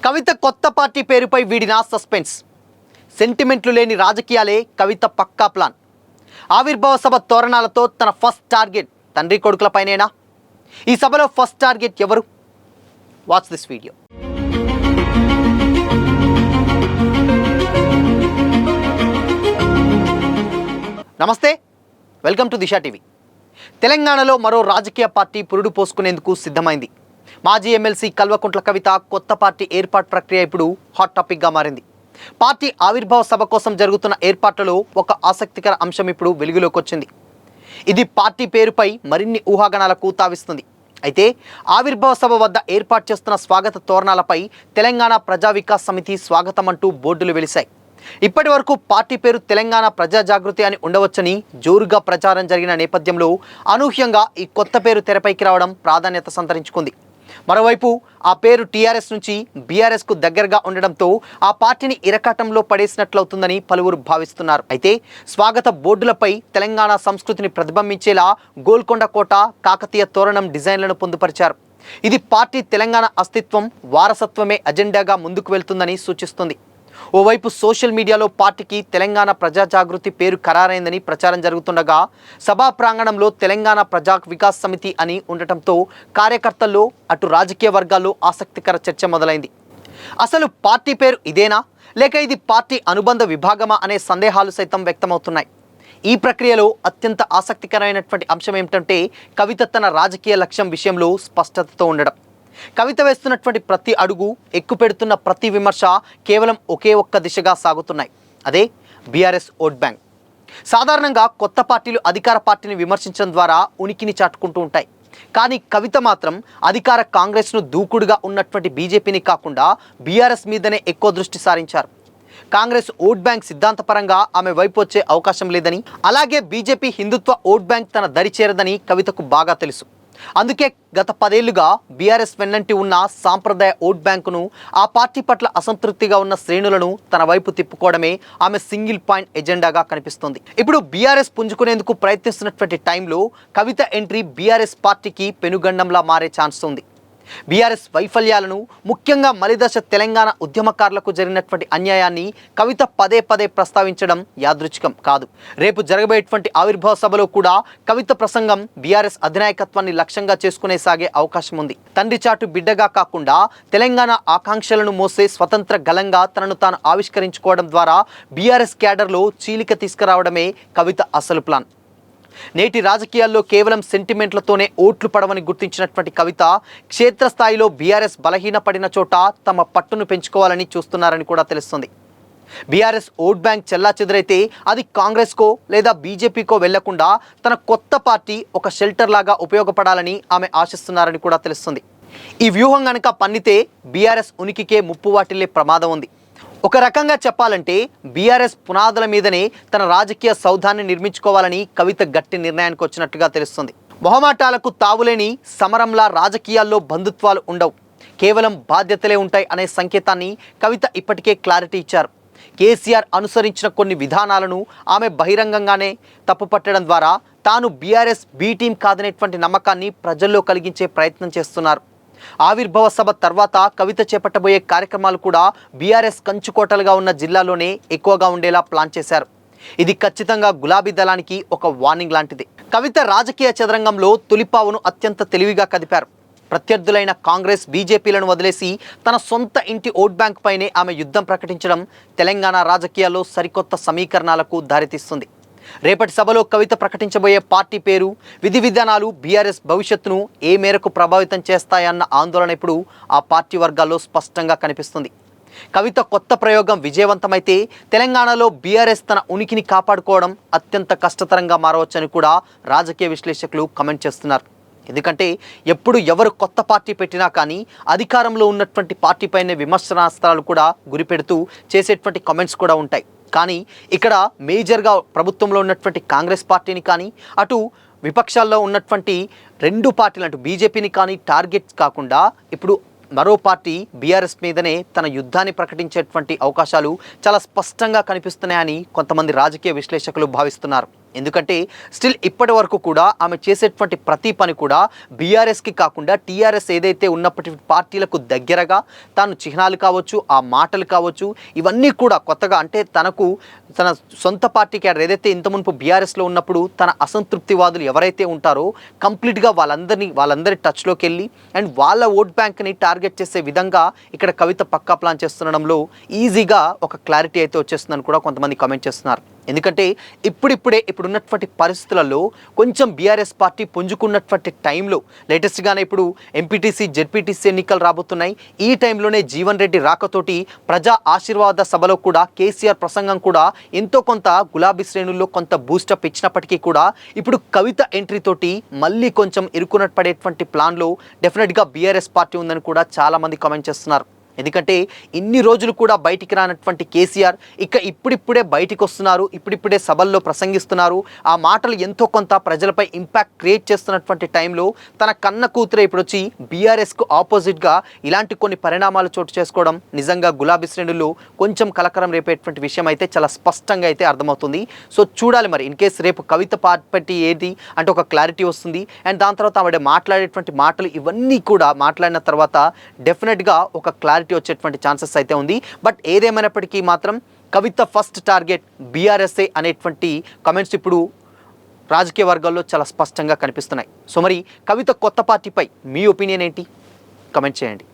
కవిత కొత్త పార్టీ పేరుపై వీడిన సస్పెన్స్. సెంటిమెంట్లు లేని రాజకీయాలే కవిత పక్కా ప్లాన్. ఆవిర్భావ సభ తోరణాలతో తన ఫస్ట్ టార్గెట్ తండ్రి కొడుకులపైనేనా? ఈ సభలో ఫస్ట్ టార్గెట్ ఎవరు? Watch this video. నమస్తే, వెల్కమ్ టు దిశా టీవీ. తెలంగాణలో మరో రాజకీయ పార్టీ పురుడు పోసుకునేందుకు సిద్ధమైంది. మాజీ ఎమ్మెల్సీ కల్వకుంట్ల కవిత కొత్త పార్టీ ఏర్పాటు ప్రక్రియ ఇప్పుడు హాట్ టాపిక్గా మారింది. పార్టీ ఆవిర్భావ సభ కోసం జరుగుతున్న ఏర్పాట్లలో ఒక ఆసక్తికర అంశం ఇప్పుడు వెలుగులోకి వచ్చింది. ఇది పార్టీ పేరుపై మరిన్ని ఊహాగానాలకు తావిస్తుంది. అయితే ఆవిర్భావ సభ వద్ద ఏర్పాటు చేస్తున్న స్వాగత తోరణాలపై తెలంగాణ ప్రజా వికాస్ సమితి స్వాగతం అంటూ బోర్డులు వెలిశాయి. ఇప్పటి వరకు పార్టీ పేరు తెలంగాణ ప్రజా జాగృతి అని ఉండవచ్చని జోరుగా ప్రచారం జరిగిన నేపథ్యంలో అనూహ్యంగా ఈ కొత్త పేరు తెరపైకి రావడం ప్రాధాన్యత సంతరించుకుంది. మరోవైపు ఆ పేరు టీఆర్ఎస్ నుంచి బీఆర్ఎస్కు దగ్గరగా ఉండడంతో ఆ పార్టీని ఇరకాటంలో పడేసినట్లవుతుందని పలువురు భావిస్తున్నారు. అయితే స్వాగత బోర్డులపై తెలంగాణ సంస్కృతిని ప్రతిబింబించేలా గోల్కొండ కోట, కాకతీయ తోరణం డిజైన్లను పొందుపరిచారు. ఇది పార్టీ తెలంగాణ అస్తిత్వం, వారసత్వమే అజెండాగా ముందుకు వెళ్తుందని సూచిస్తుంది. ఓవైపు సోషల్ మీడియాలో పార్టీకి తెలంగాణ ప్రజా జాగృతి పేరు ఖరారైందని ప్రచారం జరుగుతుండగా, సభా ప్రాంగణంలో తెలంగాణ ప్రజా వికాస్ సమితి అని ఉండటంతో కార్యకర్తల్లో అటు రాజకీయ వర్గాల్లో ఆసక్తికర చర్చ మొదలైంది. అసలు పార్టీ పేరు ఇదేనా, లేక ఇది పార్టీ అనుబంధ విభాగమా అనే సందేహాలు సైతం వ్యక్తమవుతున్నాయి. ఈ ప్రక్రియలో అత్యంత ఆసక్తికరమైనటువంటి అంశం ఏమిటంటే కవిత తన రాజకీయ లక్ష్యం విషయంలో స్పష్టతతో ఉండడం. కవిత వేస్తున్నటువంటి ప్రతి అడుగు, ఎక్కుపెడుతున్న ప్రతి విమర్శ కేవలం ఒకే ఒక్క దిశగా సాగుతున్నాయి. అదే బీఆర్ఎస్ ఓట్ బ్యాంక్. సాధారణంగా కొత్త పార్టీలు అధికార పార్టీని విమర్శించడం ద్వారా ఉనికిని చాటుకుంటూ ఉంటాయి. కానీ కవిత మాత్రం అధికార కాంగ్రెస్ను దూకుడుగా ఉన్నటువంటి బీజేపీని కాకుండా బీఆర్ఎస్ మీదనే ఎక్కువ దృష్టి సారించారు. కాంగ్రెస్ ఓట్ బ్యాంక్ సిద్ధాంతపరంగా ఆమె వైపు వచ్చే అవకాశం లేదని, అలాగే బీజేపీ హిందుత్వ ఓట్ బ్యాంక్ తన దరి చేరదని కవితకు బాగా తెలుసు. అందుకే గత 10 ఏళ్లుగా బీఆర్ఎస్ వెన్నంటి ఉన్న సాంప్రదాయ ఓట్ బ్యాంకును, ఆ పార్టీ పట్ల అసంతృప్తిగా ఉన్న శ్రేణులను తన వైపు తిప్పుకోవడమే ఆమె సింగిల్ పాయింట్ ఎజెండాగా కనిపిస్తుంది. ఇప్పుడు బీఆర్ఎస్ పుంజుకునేందుకు ప్రయత్నిస్తున్నటువంటి టైంలో కవిత ఎంట్రీ బీఆర్ఎస్ పార్టీకి పెనుగండంలా మారే ఛాన్స్ ఉంది. బీఆర్ఎస్ వైఫల్యాలను, ముఖ్యంగా మలిదశ తెలంగాణ ఉద్యమకారులకు జరిగినటువంటి అన్యాయాన్ని కవిత పదే పదే ప్రస్తావించడం యాదృచ్ఛికం కాదు. రేపు జరగబోయేటువంటి ఆవిర్భావ సభలో కూడా కవిత ప్రసంగం బీఆర్ఎస్ అధినాయకత్వాన్ని లక్ష్యంగా చేసుకునే సాగే అవకాశం ఉంది. తండ్రి చాటు బిడ్డగా కాకుండా తెలంగాణ ఆకాంక్షలను మోసే స్వతంత్ర గలంగా తనను తాను ఆవిష్కరించుకోవడం ద్వారా బీఆర్ఎస్ క్యాడర్లో చీలిక తీసుకురావడమే కవిత అసలు ప్లాన్. నేటి రాజకీయాల్లో కేవలం సెంటిమెంట్లతోనే ఓట్లు పడవని గుర్తించినటువంటి కవిత క్షేత్రస్థాయిలో బీఆర్ఎస్ బలహీనపడిన చోట తమ పట్టును పెంచుకోవాలని చూస్తున్నారని కూడా తెలుస్తుంది. బీఆర్ఎస్ ఓట్ బ్యాంక్ చెల్లాచెదురైతే అది కాంగ్రెస్కో లేదా బీజేపీకో వెళ్లకుండా తన కొత్త పార్టీ ఒక షెల్టర్ లాగా ఉపయోగపడాలని ఆమె ఆశిస్తున్నారని కూడా తెలుస్తుంది. ఈ వ్యూహం కనుక పన్నితే బీఆర్ఎస్ ఉనికికే ముప్పు వాటిల్లే ప్రమాదం ఉంది. ఒక రకంగా చెప్పాలంటే బీఆర్ఎస్ పునాదుల మీదనే తన రాజకీయ సౌధాన్ని నిర్మించుకోవాలని కవిత గట్టి నిర్ణయానికి వచ్చినట్టుగా తెలుస్తుంది. మొహమాటాలకు తావులేని సమరంలా రాజకీయాల్లో బంధుత్వాలు ఉండవు, కేవలం బాధ్యతలే ఉంటాయి అనే సంకేతాన్ని కవిత ఇప్పటికే క్లారిటీ ఇచ్చారు. కేసీఆర్ అనుసరించిన కొన్ని విధానాలను ఆమె బహిరంగంగానే తప్పుపట్టడం ద్వారా తాను బీఆర్ఎస్ బీ టీం కాదనేటువంటి నమ్మకాన్ని ప్రజల్లో కలిగించే ప్రయత్నం చేస్తున్నారు. ఆవిర్భావ సభ తర్వాత కవిత చేపట్టబోయే కార్యక్రమాలు కూడా బీఆర్ఎస్ కంచుకోటలుగా ఉన్న జిల్లాలోనే ఎక్కువగా ఉండేలా ప్లాన్ చేశారు. ఇది ఖచ్చితంగా గులాబీ దళానికి ఒక వార్నింగ్ లాంటిది. కవిత రాజకీయ చదరంగంలో తొలిపావును అత్యంత తెలివిగా కదిపారు. ప్రత్యర్థులైన కాంగ్రెస్, బీజేపీలను వదిలేసి తన సొంత ఇంటి ఓట్ బ్యాంక్ పైనే ఆమె యుద్ధం ప్రకటించడం తెలంగాణ రాజకీయాల్లో సరికొత్త సమీకరణాలకు దారితీస్తుంది. రేపటి సభలో కవిత ప్రకటించబోయే పార్టీ పేరు, విధి విధానాలు బీఆర్ఎస్ భవిష్యత్తును ఏ మేరకు ప్రభావితం చేస్తాయన్న ఆందోళన ఇప్పుడు ఆ పార్టీ వర్గాల్లో స్పష్టంగా కనిపిస్తుంది. కవిత కొత్త ప్రయోగం విజయవంతమైతే తెలంగాణలో బీఆర్ఎస్ తన ఉనికిని కాపాడుకోవడం అత్యంత కష్టతరంగా మారవచ్చని కూడా రాజకీయ విశ్లేషకులు కమెంట్ చేస్తున్నారు. ఎందుకంటే ఎప్పుడు ఎవరు కొత్త పార్టీ పెట్టినా కానీ అధికారంలో ఉన్నటువంటి పార్టీపైనే విమర్శనాస్త్రాలు కూడా గురిపెడుతూ చేసేటువంటి కామెంట్స్ కూడా ఉంటాయి. కానీ ఇక్కడ మేజర్గా ప్రభుత్వంలో ఉన్నటువంటి కాంగ్రెస్ పార్టీని కానీ, అటు విపక్షాల్లో ఉన్నటువంటి రెండు పార్టీలు అటు బీజేపీని కానీ టార్గెట్ కాకుండా ఇప్పుడు మరో పార్టీ బీఆర్ఎస్ మీదనే తన యుద్ధాన్ని ప్రకటించేటువంటి అవకాశాలు చాలా స్పష్టంగా కనిపిస్తున్నాయని కొంతమంది రాజకీయ విశ్లేషకులు భావిస్తున్నారు. ఎందుకంటే స్టిల్ ఇప్పటి వరకు కూడా ఆమె చేసేటువంటి ప్రతి పని కూడా బీఆర్ఎస్కి కాకుండా టీఆర్ఎస్ ఏదైతే ఉన్నప్పటి పార్టీలకు దగ్గరగా తాను చిహ్నాలు కావచ్చు, ఆ మాటలు కావచ్చు, ఇవన్నీ కూడా కొత్తగా అంటే తన సొంత పార్టీ క్యాడర్ ఏదైతే ఇంత మునుపు బీఆర్ఎస్లో ఉన్నప్పుడు తన అసంతృప్తివాదులు ఎవరైతే ఉంటారో కంప్లీట్గా వాళ్ళందరి టచ్లోకి వెళ్ళి అండ్ వాళ్ళ ఓట్ బ్యాంక్ని టార్గెట్ చేసే విధంగా ఇక్కడ కవిత పక్కా ప్లాన్ చేస్తుండడంలో ఈజీగా ఒక క్లారిటీ అయితే వచ్చేస్తుందని కూడా కొంతమంది కామెంట్ చేస్తున్నారు. ఎందుకంటే ఇప్పుడున్నటువంటి పరిస్థితులలో కొంచెం బీఆర్ఎస్ పార్టీ పుంజుకున్నటువంటి టైంలో లేటెస్ట్గానే ఇప్పుడు ఎంపీటీసీ జెడ్పీటీసీ ఎన్నికలు రాబోతున్నాయి. ఈ టైంలోనే జీవన్ రెడ్డి రాకతోటి ప్రజా ఆశీర్వాద సభలో కూడా కేసీఆర్ ప్రసంగం కూడా ఎంతో కొంత గులాబీ శ్రేణుల్లో కొంత బూస్టప్ ఇచ్చినప్పటికీ కూడా ఇప్పుడు కవిత ఎంట్రీ తోటి మళ్ళీ కొంచెం ఇరుకునట్ పడేటువంటి ప్లాన్లో డెఫినెట్గా బీఆర్ఎస్ పార్టీ ఉందని కూడా చాలామంది కామెంట్ చేస్తున్నారు. ఎందుకంటే ఇన్ని రోజులు కూడా బయటికి రానటువంటి కేసీఆర్ ఇప్పుడిప్పుడే బయటికి వస్తున్నారు, ఇప్పుడిప్పుడే సభల్లో ప్రసంగిస్తున్నారు. ఆ మాటలు ఎంతో కొంత ప్రజలపై ఇంపాక్ట్ క్రియేట్ చేస్తున్నటువంటి టైంలో తన కన్న కూతురే ఇప్పుడు వచ్చి బీఆర్ఎస్కు ఆపోజిట్గా ఇలాంటి కొన్ని పరిణామాలు చోటు చేసుకోవడం నిజంగా గులాబీ శ్రేణుల్లో కొంచెం కలకరం రేపేటువంటి విషయం అయితే చాలా స్పష్టంగా అయితే అర్థమవుతుంది. సో చూడాలి మరి ఇన్ కేసు రేపు కవిత పార్టీ ఏది అంటే ఒక క్లారిటీ వస్తుంది అండ్ దాని తర్వాత ఆవిడ మాట్లాడేటువంటి మాటలు ఇవన్నీ కూడా మాట్లాడిన తర్వాత డెఫినెట్గా ఒక క్లారిటీ వచ్చేటువంటి ఛాన్సెస్ అయితే ఉంది. బట్ ఏదేమైనప్పటికీ మాత్రం కవిత ఫస్ట్ టార్గెట్ బీఆర్ఎస్ఏ అనేటువంటి కమెంట్స్ ఇప్పుడు రాజకీయ వర్గాల్లో చాలా స్పష్టంగా కనిపిస్తున్నాయి. సో మరి కవిత కొత్త పార్టీపై మీ ఒపీనియన్ ఏంటి? కమెంట్ చేయండి.